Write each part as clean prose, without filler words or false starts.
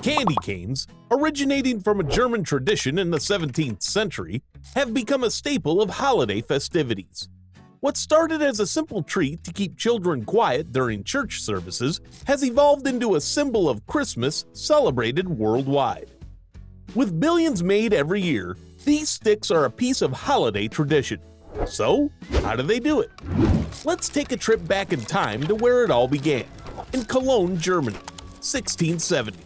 Candy canes, originating from a German tradition in the 17th century, have become a staple of holiday festivities. What started as a simple treat to keep children quiet during church services has evolved into a symbol of Christmas celebrated worldwide. With billions made every year, these sticks are a piece of holiday tradition. So, how do they do it? Let's take a trip back in time to where it all began, in Cologne, Germany, 1670.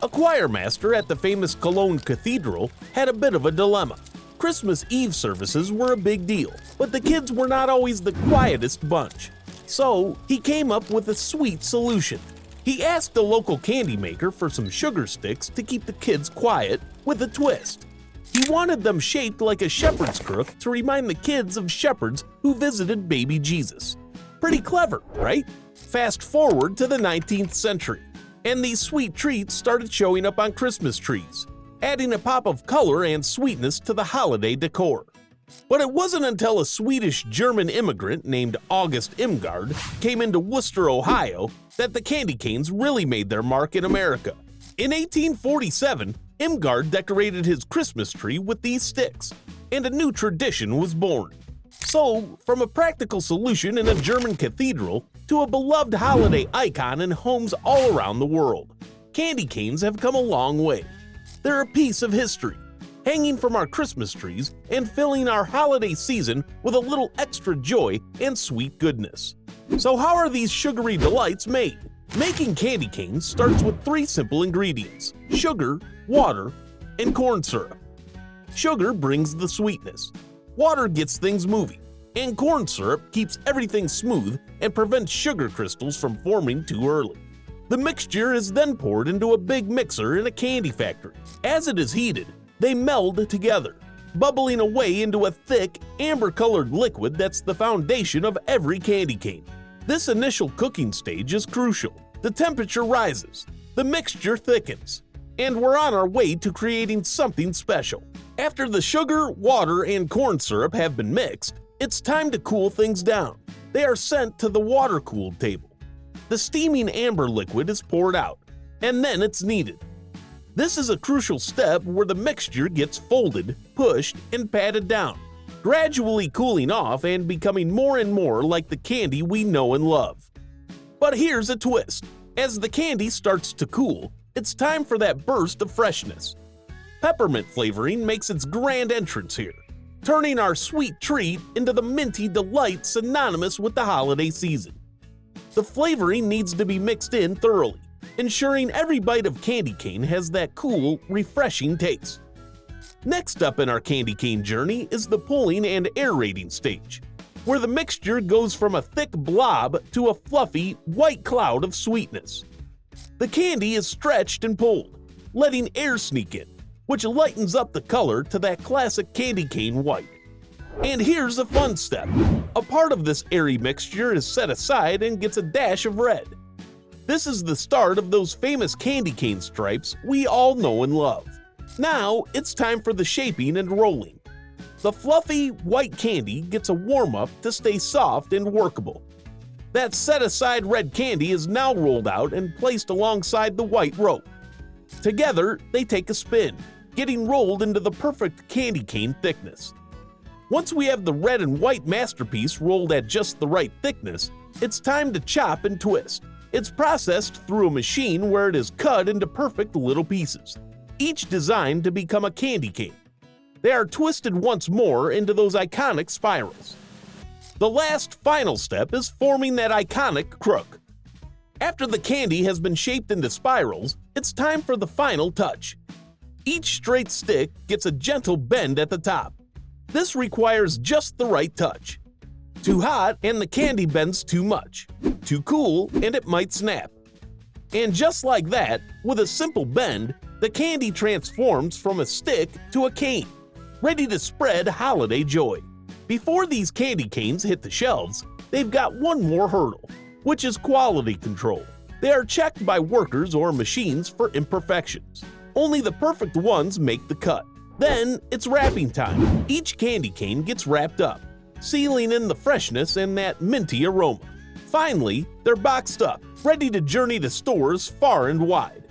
A choir master at the famous Cologne Cathedral had a bit of a dilemma. Christmas Eve services were a big deal, but the kids were not always the quietest bunch. So, he came up with a sweet solution. He asked a local candy maker for some sugar sticks to keep the kids quiet with a twist. He wanted them shaped like a shepherd's crook to remind the kids of shepherds who visited baby Jesus. Pretty clever, right? Fast forward to the 19th century, and these sweet treats started showing up on Christmas trees, adding a pop of color and sweetness to the holiday decor. But it wasn't until a Swedish-German immigrant named August Imgard came into Wooster, Ohio, that the candy canes really made their mark in America. In 1847, Imgard decorated his Christmas tree with these sticks, and a new tradition was born. So, from a practical solution in a German cathedral to a beloved holiday icon in homes all around the world, candy canes have come a long way. They're a piece of history, hanging from our Christmas trees and filling our holiday season with a little extra joy and sweet goodness. So how are these sugary delights made? Making candy canes starts with 3 simple ingredients: sugar, water, and corn syrup. Sugar brings the sweetness, water gets things moving, and corn syrup keeps everything smooth and prevents sugar crystals from forming too early. The mixture is then poured into a big mixer in a candy factory. As it is heated, they meld together, bubbling away into a thick, amber-colored liquid that's the foundation of every candy cane. This initial cooking stage is crucial. The temperature rises, the mixture thickens, and we're on our way to creating something special. After the sugar, water, and corn syrup have been mixed, it's time to cool things down. They are sent to the water-cooled table. The steaming amber liquid is poured out, and then it's kneaded. This is a crucial step where the mixture gets folded, pushed, and patted down, gradually cooling off and becoming more and more like the candy we know and love. But here's a twist. As the candy starts to cool, it's time for that burst of freshness. Peppermint flavoring makes its grand entrance here, turning our sweet treat into the minty delight synonymous with the holiday season. The flavoring needs to be mixed in thoroughly, ensuring every bite of candy cane has that cool, refreshing taste. Next up in our candy cane journey is the pulling and aerating stage, where the mixture goes from a thick blob to a fluffy, white cloud of sweetness. The candy is stretched and pulled, letting air sneak in, which lightens up the color to that classic candy cane white. And here's a fun step. A part of this airy mixture is set aside and gets a dash of red. This is the start of those famous candy cane stripes we all know and love. Now it's time for the shaping and rolling. The fluffy, white candy gets a warm-up to stay soft and workable. That set-aside red candy is now rolled out and placed alongside the white rope. Together, they take a spin, getting rolled into the perfect candy cane thickness. Once we have the red and white masterpiece rolled at just the right thickness, it's time to chop and twist. It's processed through a machine where it is cut into perfect little pieces, each designed to become a candy cane. They are twisted once more into those iconic spirals. The last final step is forming that iconic crook. After the candy has been shaped into spirals, it's time for the final touch. Each straight stick gets a gentle bend at the top. This requires just the right touch. Too hot and the candy bends too much. Too cool and it might snap. And just like that, with a simple bend, the candy transforms from a stick to a cane, ready to spread holiday joy. Before these candy canes hit the shelves, they've got one more hurdle, which is quality control. They are checked by workers or machines for imperfections. Only the perfect ones make the cut. Then it's wrapping time. Each candy cane gets wrapped up, sealing in the freshness and that minty aroma. Finally, they're boxed up, ready to journey to stores far and wide.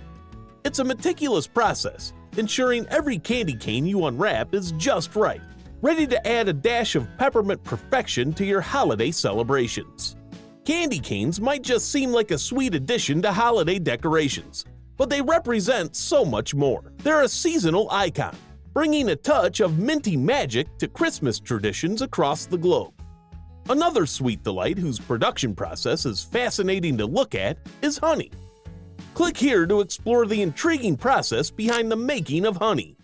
It's a meticulous process, ensuring every candy cane you unwrap is just right, ready to add a dash of peppermint perfection to your holiday celebrations. Candy canes might just seem like a sweet addition to holiday decorations, but they represent so much more. They're a seasonal icon, bringing a touch of minty magic to Christmas traditions across the globe. Another sweet delight whose production process is fascinating to look at is honey. Click here to explore the intriguing process behind the making of honey.